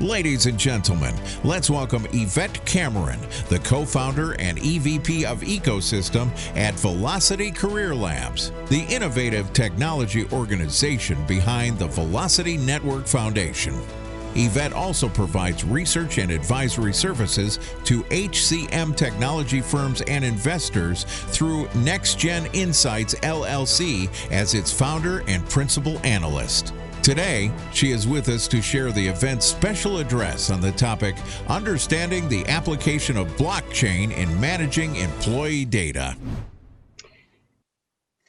Ladies and gentlemen, let's welcome Yvette Cameron, the co-founder and EVP of Ecosystem at Velocity Career Labs, the innovative technology organization behind the Velocity Network Foundation. Yvette also provides research and advisory services to HCM technology firms and investors through NextGen Insights LLC as its founder and principal analyst. Today, she is with us to share the event's special address on the topic, Understanding the Application of Blockchain in Managing Employee Data.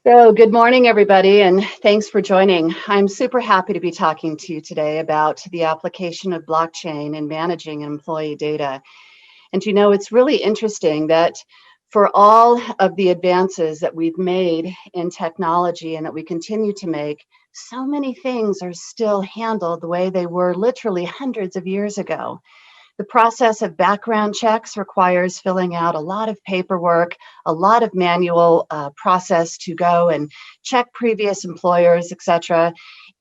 So good morning, everybody, and thanks for joining. I'm super happy to be talking to you today about the application of blockchain in managing employee data. And you know, it's really interesting that for all of the advances that we've made in technology and that we continue to make, so many things are still handled the way they were literally hundreds of years ago. The process of background checks requires filling out a lot of paperwork, a lot of manual process to go and check previous employers, etc.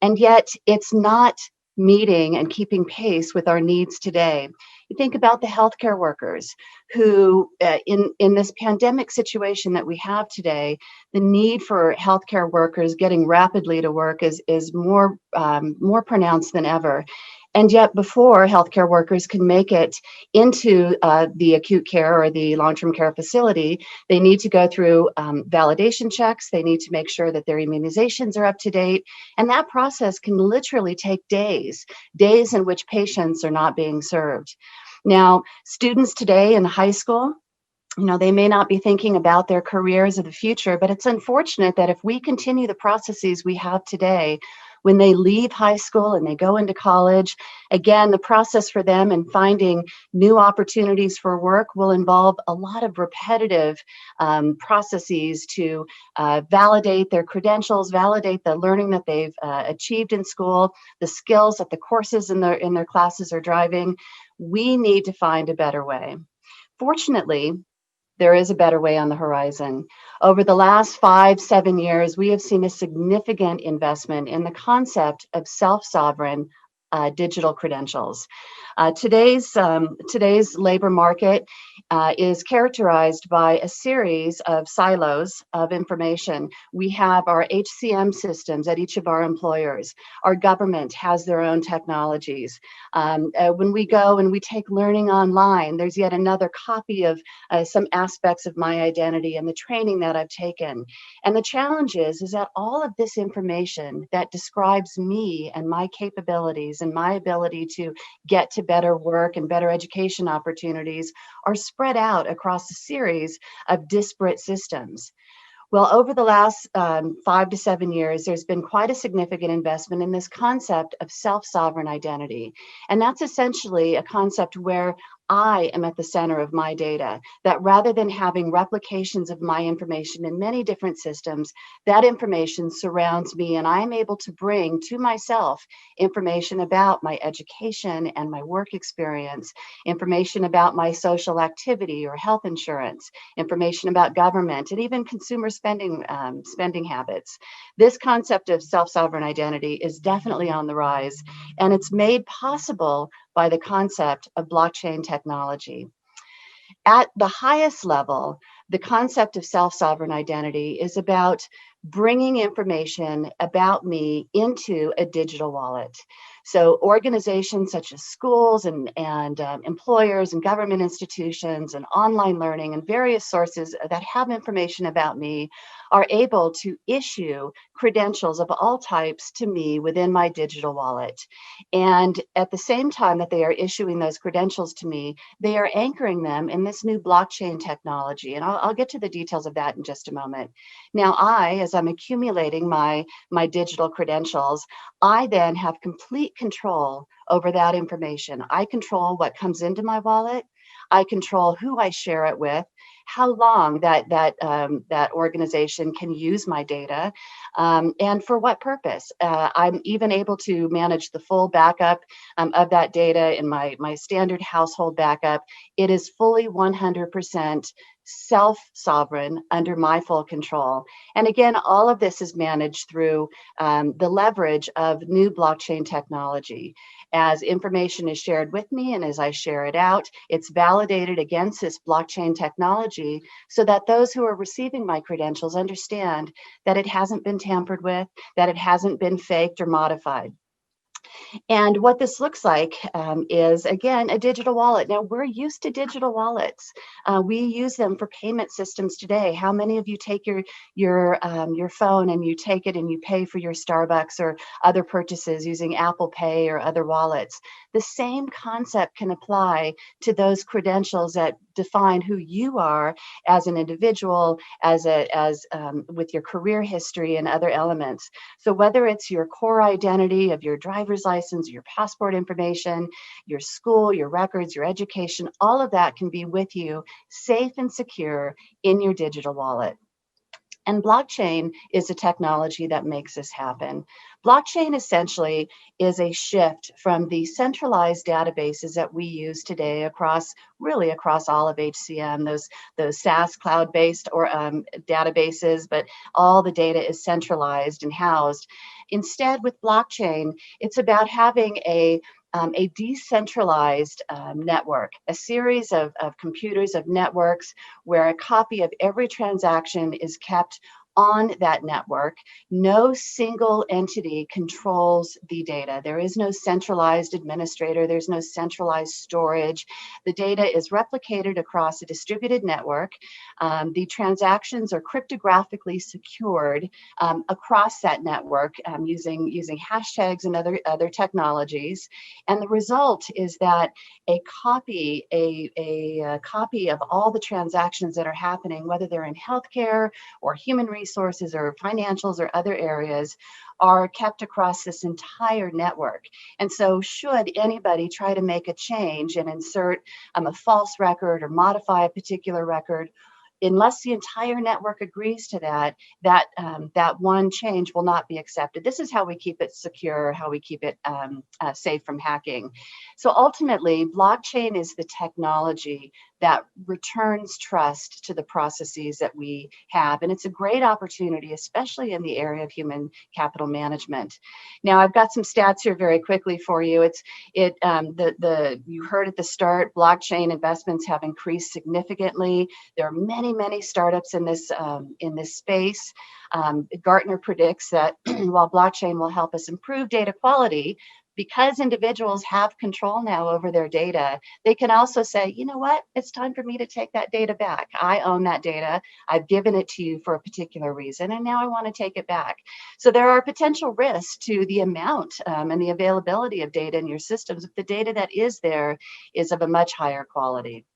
And yet it's not meeting and keeping pace with our needs today. You think about the healthcare workers who, in this pandemic situation that we have today, the need for healthcare workers getting rapidly to work is more pronounced than ever. And yet before healthcare workers can make it into the acute care or the long-term care facility, they need to go through validation checks. They need to make sure that their immunizations are up to date. And that process can literally take days in which patients are not being served. Now, students today in high school, you know, they may not be thinking about their careers of the future, but it's unfortunate that if we continue the processes we have today, when they leave high school and they go into college, again, the process for them in finding new opportunities for work will involve a lot of repetitive processes to validate their credentials, validate the learning that they've achieved in school, the skills that the courses in their classes are driving. We need to find a better way. Fortunately, there is a better way on the horizon. Over the last 5-7 years, we have seen a significant investment in the concept of self-sovereign digital credentials. Today's labor market is characterized by a series of silos of information. We have our HCM systems at each of our employers. Our government has their own technologies. When we go and we take learning online, there's yet another copy of some aspects of my identity and the training that I've taken. And the challenge is that all of this information that describes me and my capabilities and my ability to get to better work and better education opportunities are spread out across a series of disparate systems. Well, over the last 5 to 7 years, there's been quite a significant investment in this concept of self-sovereign identity. And that's essentially a concept where I am at the center of my data, that rather than having replications of my information in many different systems, that information surrounds me and I'm able to bring to myself information about my education and my work experience, information about my social activity or health insurance, information about government, and even consumer spending habits. This concept of self-sovereign identity is definitely on the rise, and it's made possible by the concept of blockchain technology. At the highest level, the concept of self-sovereign identity is about bringing information about me into a digital wallet. So organizations such as schools and employers and government institutions and online learning and various sources that have information about me are able to issue credentials of all types to me within my digital wallet. And at the same time that they are issuing those credentials to me, they are anchoring them in this new blockchain technology. And I'll get to the details of that in just a moment. Now, as I'm accumulating my digital credentials, I then have complete control over that information. I control what comes into my wallet. I control who I share it with, how long that organization can use my data, and for what purpose. I'm even able to manage the full backup of that data in my standard household backup. It is fully 100% self-sovereign, under my full control. And again, all of this is managed through the leverage of new blockchain technology. As information is shared with me and as I share it out, it's validated against this blockchain technology so that those who are receiving my credentials understand that it hasn't been tampered with, that it hasn't been faked or modified. And what this looks like is, again, a digital wallet. Now, we're used to digital wallets. We use them for payment systems today. How many of you take your phone and you take it and you pay for your Starbucks or other purchases using Apple Pay or other wallets? The same concept can apply to those credentials that define who you are as an individual, with your career history and other elements. So whether it's your core identity of your driver's license, your passport information, your school, your records, your education, all of that can be with you, safe and secure in your digital wallet. And blockchain is a technology that makes this happen. Blockchain essentially is a shift from the centralized databases that we use today across all of HCM, those SaaS cloud-based or databases, but all the data is centralized and housed. Instead, with blockchain, it's about having a decentralized network, a series of computers, of networks, where a copy of every transaction is kept on that network. No single entity controls the data. There is no centralized administrator. There's no centralized storage. The data is replicated across a distributed network. The transactions are cryptographically secured across that network using hashtags and other technologies. And the result is that a copy of all the transactions that are happening, whether they're in healthcare or human resources or financials or other areas, are kept across this entire network. And so should anybody try to make a change and insert a false record or modify a particular record, unless the entire network agrees to that one change will not be accepted. This is how we keep it secure, how we keep it safe from hacking. So ultimately, blockchain is the technology that returns trust to the processes that we have. And it's a great opportunity, especially in the area of human capital management. Now, I've got some stats here very quickly for you. You heard at the start, blockchain investments have increased significantly. There are many startups in this space. Gartner predicts that while blockchain will help us improve data quality, because individuals have control now over their data, they can also say, you know what, it's time for me to take that data back. I own that data. I've given it to you for a particular reason, and now I want to take it back. So there are potential risks to the amount and the availability of data in your systems if the data that is there is of a much higher quality.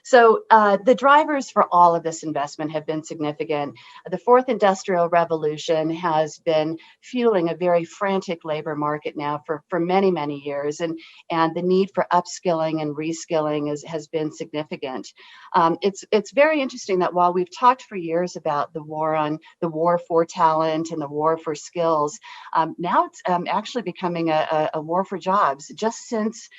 So the drivers for all of this investment have been significant. The fourth industrial revolution has been fueling a very frantic labor market now for many years, and the need for upskilling and reskilling has been significant. It's very interesting that while we've talked for years about the war for talent and the war for skills, now it's actually becoming a war for jobs. Just since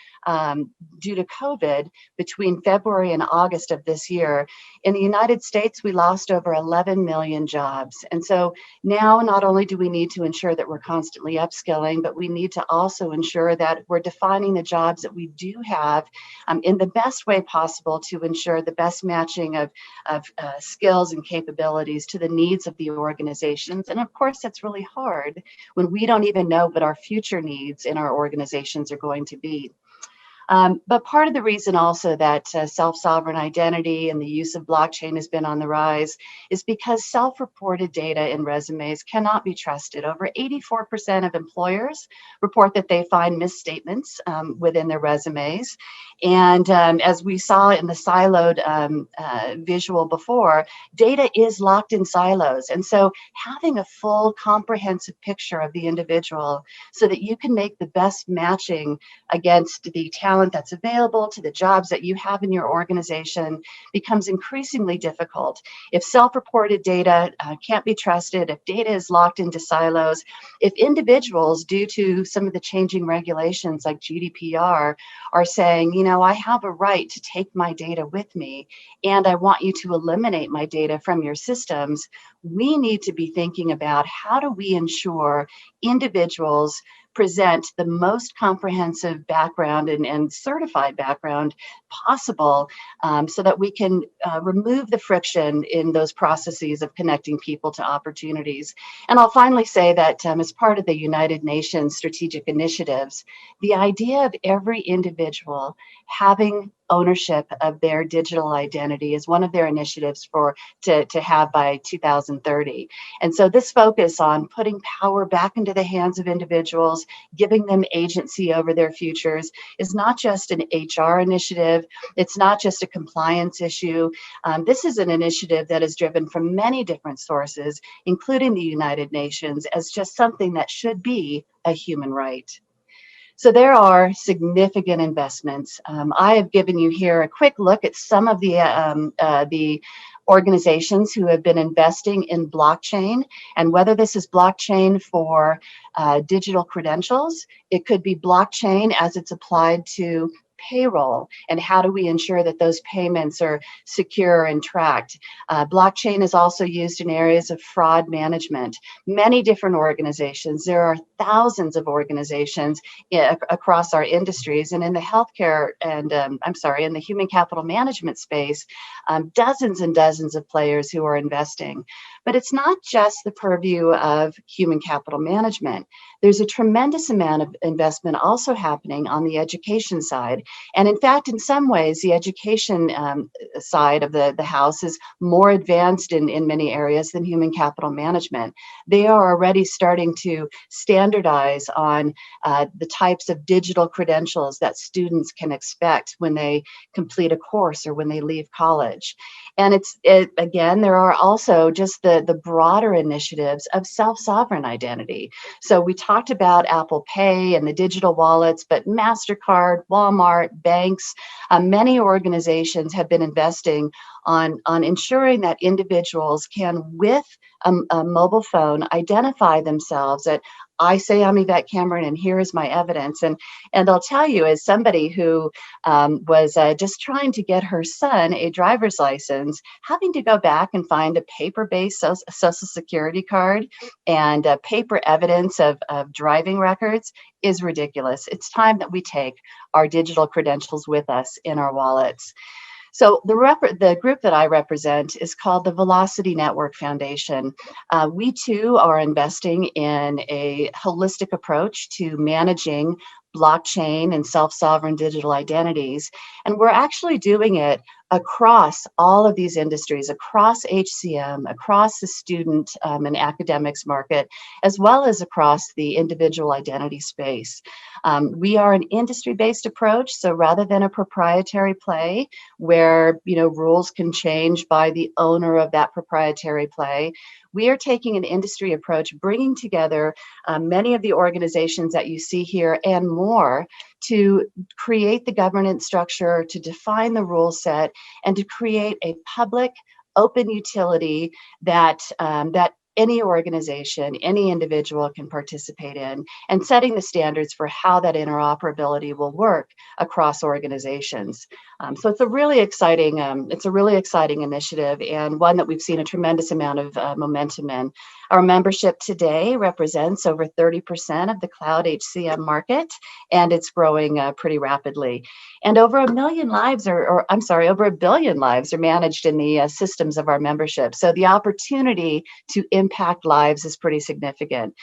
due to COVID, between February and August of this year, in the United States, we lost over 11 million jobs. And so now not only do we need to ensure that we're constantly upskilling, but we need to also ensure that we're defining the jobs that we do have in the best way possible to ensure the best matching of skills and capabilities to the needs of the organizations. And of course, that's really hard when we don't even know what our future needs in our organizations are going to be. But part of the reason also that self-sovereign identity and the use of blockchain has been on the rise is because self-reported data in resumes cannot be trusted. Over 84% of employers report that they find misstatements within their resumes. And as we saw in the siloed visual before, data is locked in silos. And so having a full comprehensive picture of the individual so that you can make the best matching against the talent talent that's available to the jobs that you have in your organization becomes increasingly difficult. If self-reported data can't be trusted, if data is locked into silos, if individuals, due to some of the changing regulations like GDPR, are saying, you know, I have a right to take my data with me, and I want you to eliminate my data from your systems, we need to be thinking about how do we ensure individuals present the most comprehensive background and certified background possible, so that we can remove the friction in those processes of connecting people to opportunities. And I'll finally say that as part of the United Nations strategic initiatives, the idea of every individual having ownership of their digital identity is one of their initiatives to have by 2030. And so this focus on putting power back into the hands of individuals, giving them agency over their futures, is not just an HR initiative. It's not just a compliance issue. This is an initiative that is driven from many different sources, including the United Nations, as just something that should be a human right. So there are significant investments. I have given you here a quick look at some of the organizations who have been investing in blockchain, and whether this is blockchain for digital credentials, it could be blockchain as it's applied to payroll, and how do we ensure that those payments are secure and tracked. Blockchain is also used in areas of fraud management. Many different organizations, there are thousands of organizations across our industries, and in the healthcare and in the human capital management space, dozens and dozens of players who are investing. But it's not just the purview of human capital management. There's a tremendous amount of investment also happening on the education side. And in fact, in some ways, the education side of the house is more advanced in many areas than human capital management. They are already starting to standardize on the types of digital credentials that students can expect when they complete a course or when they leave college. And again, there are also just the broader initiatives of self-sovereign identity. So we talked about Apple Pay and the digital wallets, but MasterCard, Walmart, banks, many organizations have been investing on ensuring that individuals can, with a mobile phone, identify themselves at, I say I'm Yvette Cameron, and here is my evidence. And I'll tell you, as somebody who was just trying to get her son a driver's license, having to go back and find a paper-based social security card and paper evidence of driving records is ridiculous. It's time that we take our digital credentials with us in our wallets. So the group that I represent is called the Velocity Network Foundation. We too are investing in a holistic approach to managing blockchain and self-sovereign digital identities. And we're actually doing it across all of these industries, across HCM, across the student and academics market, as well as across the individual identity space. We are an industry-based approach, so rather than a proprietary play where rules can change by the owner of that proprietary play, we are taking an industry approach, bringing together many of the organizations that you see here and more to create the governance structure, to define the rule set, and to create a public, open utility that any organization, any individual can participate in, and setting the standards for how that interoperability will work across organizations. So it's a really exciting initiative, and one that we've seen a tremendous amount of momentum in. Our membership today represents over 30% of the cloud HCM market, and it's growing pretty rapidly. And over 1 million lives over 1 billion lives are managed in the systems of our membership. So the opportunity to impact lives is pretty significant.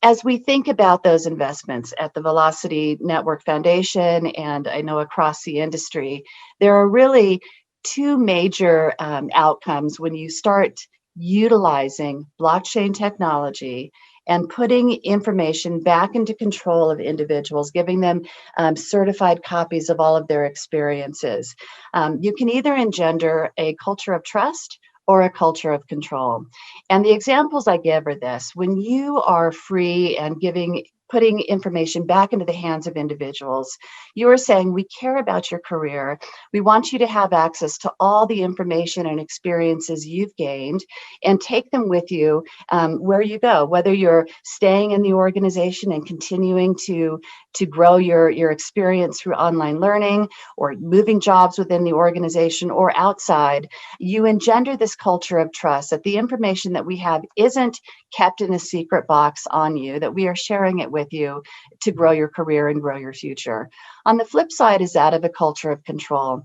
As we think about those investments at the Velocity Network Foundation, and I know across the industry, there are really two major outcomes when you start utilizing blockchain technology and putting information back into control of individuals, giving them certified copies of all of their experiences. You can either engender a culture of trust or a culture of control. And the examples I give are this: when you are free and giving putting information back into the hands of individuals. You are saying, we care about your career. We want you to have access to all the information and experiences you've gained and take them with you where you go, whether you're staying in the organization and continuing to grow your experience through online learning or moving jobs within the organization or outside. You engender this culture of trust that the information that we have isn't kept in a secret box on you, that we are sharing it with you to grow your career and grow your future. On the flip side is that of a culture of control.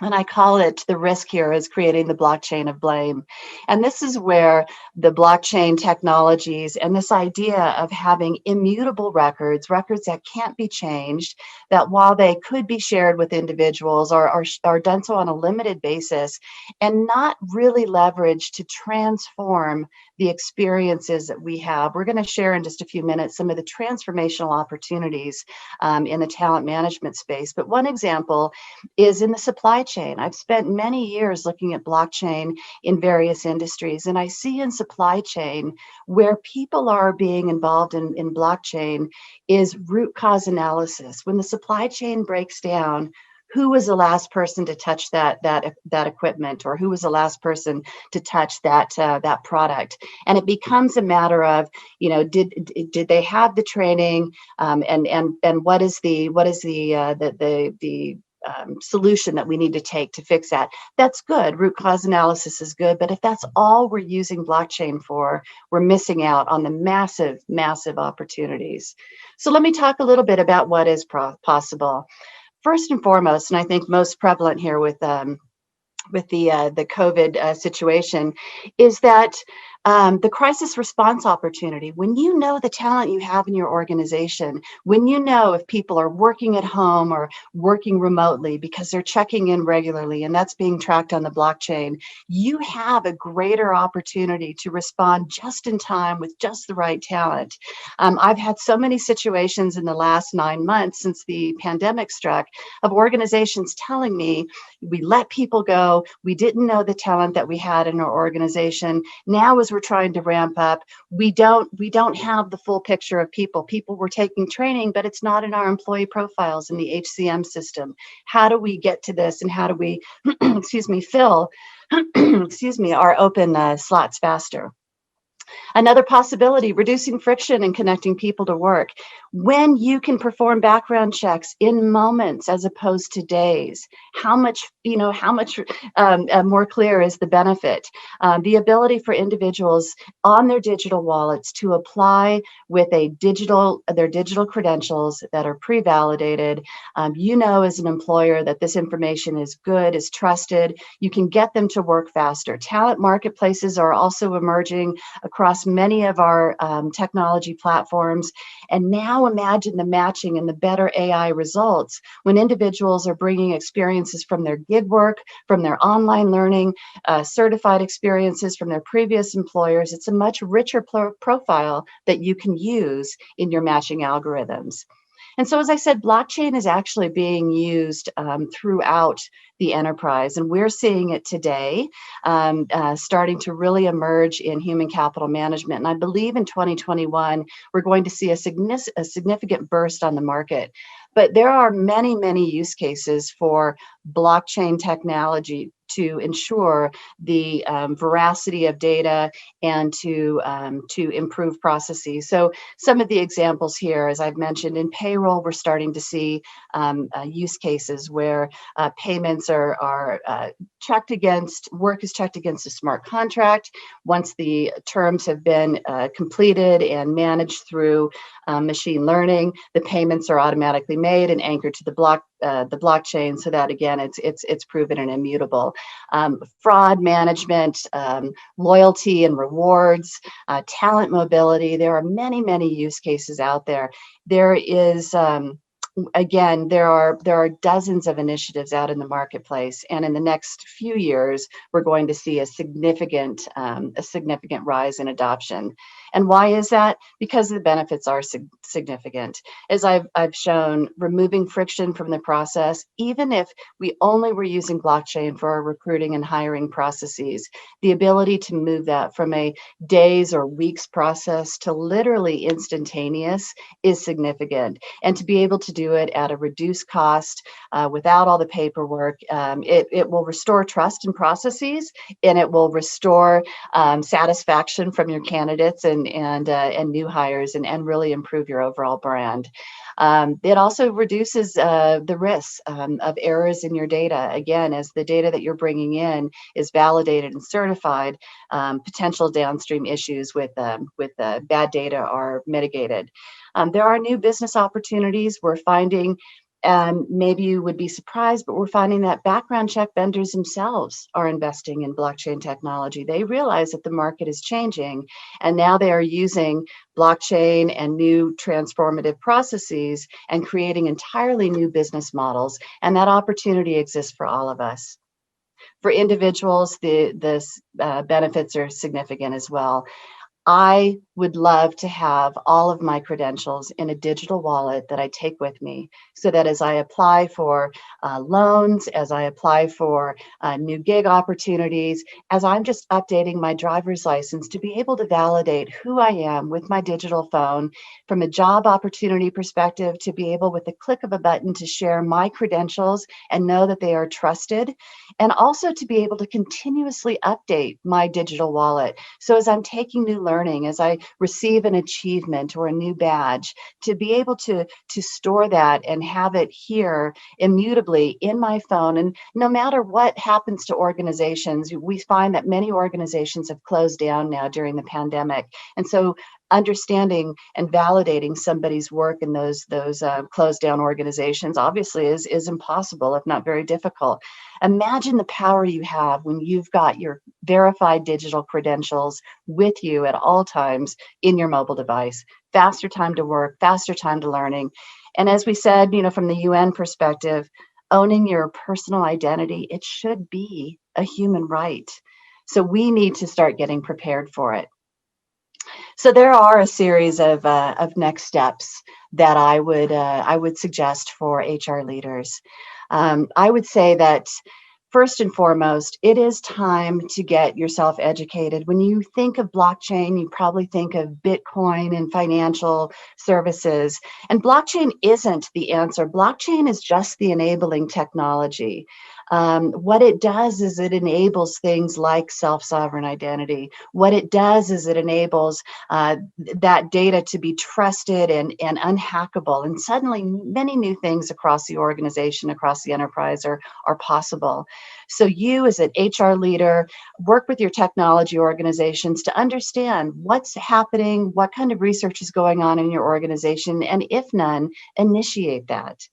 And I call it, the risk here is creating the blockchain of blame. And this is where the blockchain technologies and this idea of having immutable records that can't be changed, that while they could be shared with individuals, are done so on a limited basis and not really leveraged to transform the experiences that we have. We're going to share in just a few minutes some of the transformational opportunities in the talent management space. But one example is in the supply chain. I've spent many years looking at blockchain in various industries, and I see in supply chain where people are being involved in blockchain is root cause analysis. When the supply chain breaks down, who was the last person to touch that equipment, or who was the last person to touch that product? And it becomes a matter of, did they have the training, and what is the solution that we need to take to fix that? That's good. Root cause analysis is good, but if that's all we're using blockchain for, we're missing out on the massive, massive opportunities. So let me talk a little bit about what is possible. First and foremost, and I think most prevalent here with the COVID situation, is that the crisis response opportunity. When you know the talent you have in your organization, when you know if people are working at home or working remotely because they're checking in regularly and that's being tracked on the blockchain, you have a greater opportunity to respond just in time with just the right talent. I've had so many situations in the last 9 months since the pandemic struck of organizations telling me, we let people go, we didn't know the talent that we had in our organization. Now, as we're trying to ramp up, we don't have the full picture of people. People were taking training, but it's not in our employee profiles in the HCM system. How do we get to this, and how do we, fill, our open slots faster? Another possibility, reducing friction and connecting people to work. When you can perform background checks in moments as opposed to days, how much more clear is the benefit? The ability for individuals on their digital wallets to apply with their digital credentials that are pre-validated. As an employer that this information is good, is trusted. You can get them to work faster. Talent marketplaces are also emerging across many of our technology platforms. And now imagine the matching and the better AI results when individuals are bringing experiences from their gig work, from their online learning, certified experiences from their previous employers. It's a much richer profile that you can use in your matching algorithms. And so, as I said, blockchain is actually being used throughout the enterprise, and we're seeing it today starting to really emerge in human capital management. And I believe in 2021, we're going to see a significant burst on the market. But there are many, many use cases for blockchain technology to ensure the veracity of data and to improve processes. So some of the examples here, as I've mentioned, in payroll, we're starting to see use cases where payments are checked against, work is checked against a smart contract. Once the terms have been completed and managed through machine learning, the payments are automatically made and anchored to the blockchain, so that again it's proven and immutable. Fraud management, loyalty and rewards, talent mobility. There are many, many use cases out there. There is again, there are dozens of initiatives out in the marketplace, and in the next few years, we're going to see a significant rise in adoption. And why is that? Because the benefits are significant. As I've shown, removing friction from the process, even if we only were using blockchain for our recruiting and hiring processes, the ability to move that from a days or weeks process to literally instantaneous is significant. And to be able to do it at a reduced cost without all the paperwork, it will restore trust in processes, and it will restore satisfaction from your candidates and new hires, and really improve your overall brand. It also reduces the risks of errors in your data. Again, as the data that you're bringing in is validated and certified, potential downstream issues with bad data are mitigated. There are new business opportunities. We're finding, and maybe you would be surprised, but we're finding that background check vendors themselves are investing in blockchain technology. They realize that the market is changing, and now they are using blockchain and new transformative processes and creating entirely new business models. And that opportunity exists for all of us. For individuals, the benefits are significant as well. I would love to have all of my credentials in a digital wallet that I take with me, so that as I apply for loans, as I apply for new gig opportunities, as I'm just updating my driver's license, to be able to validate who I am with my digital phone, from a job opportunity perspective, to be able with the click of a button to share my credentials and know that they are trusted, and also to be able to continuously update my digital wallet. So as I'm taking new learning, as I receive an achievement or a new badge, to be able to store that and have it here immutably in my phone. And no matter what happens to organizations, we find that many organizations have closed down now during the pandemic. And so understanding and validating somebody's work in those closed down organizations obviously is impossible, if not very difficult. Imagine the power you have when you've got your verified digital credentials with you at all times in your mobile device. Faster time to work, faster time to learning. And as we said, from the UN perspective, owning your personal identity, it should be a human right. So we need to start getting prepared for it. So there are a series of next steps that I would suggest for HR leaders. I would say that first and foremost, it is time to get yourself educated. When you think of blockchain, you probably think of Bitcoin and financial services. And blockchain isn't the answer. Blockchain is just the enabling technology. What it does is it enables things like self-sovereign identity. What it does is it enables that data to be trusted and unhackable. And suddenly many new things across the organization, across the enterprise are possible. So you as an HR leader, work with your technology organizations to understand what's happening, what kind of research is going on in your organization, and if none, initiate that.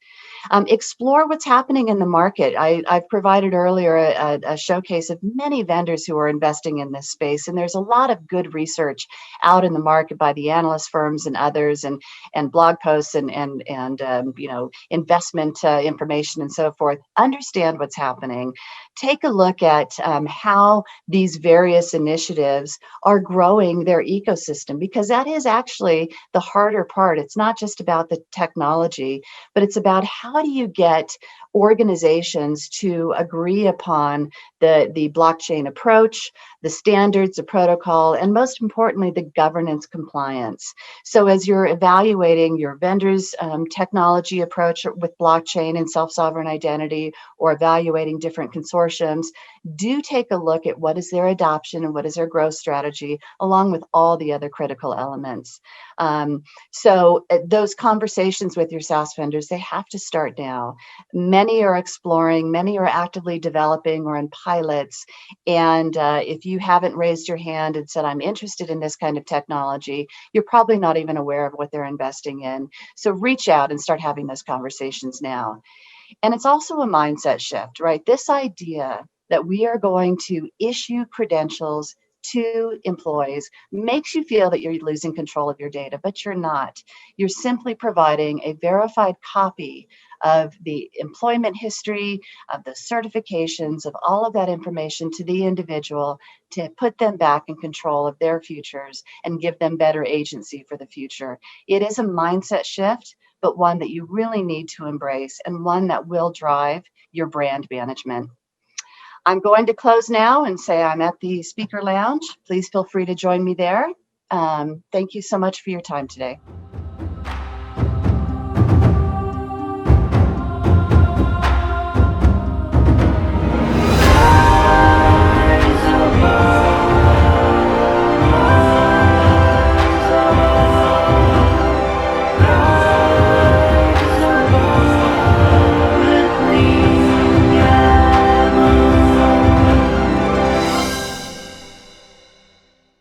Explore what's happening in the market. I've provided earlier a showcase of many vendors who are investing in this space, and there's a lot of good research out in the market by the analyst firms and others, and blog posts and investment information and so forth. Understand what's happening. Take a look at how these various initiatives are growing their ecosystem, because that is actually the harder part. It's not just about the technology, but it's about how do you get organizations to agree upon the blockchain approach, the standards, the protocol, and most importantly, the governance compliance. So as you're evaluating your vendor's technology approach with blockchain and self-sovereign identity, or evaluating different consortiums, do take a look at what is their adoption and what is their growth strategy, along with all the other critical elements. So those conversations with your SaaS vendors, they have to start now. Many are exploring, many are actively developing or in pilots. And if you haven't raised your hand and said, I'm interested in this kind of technology, you're probably not even aware of what they're investing in. So reach out and start having those conversations now. And it's also a mindset shift, right? This idea that we are going to issue credentials to employees makes you feel that you're losing control of your data, but you're not. You're simply providing a verified copy of the employment history, of the certifications, of all of that information to the individual to put them back in control of their futures and give them better agency for the future. It is a mindset shift, but one that you really need to embrace and one that will drive your brand management. I'm going to close now and say I'm at the speaker lounge. Please feel free to join me there. Thank you so much for your time today.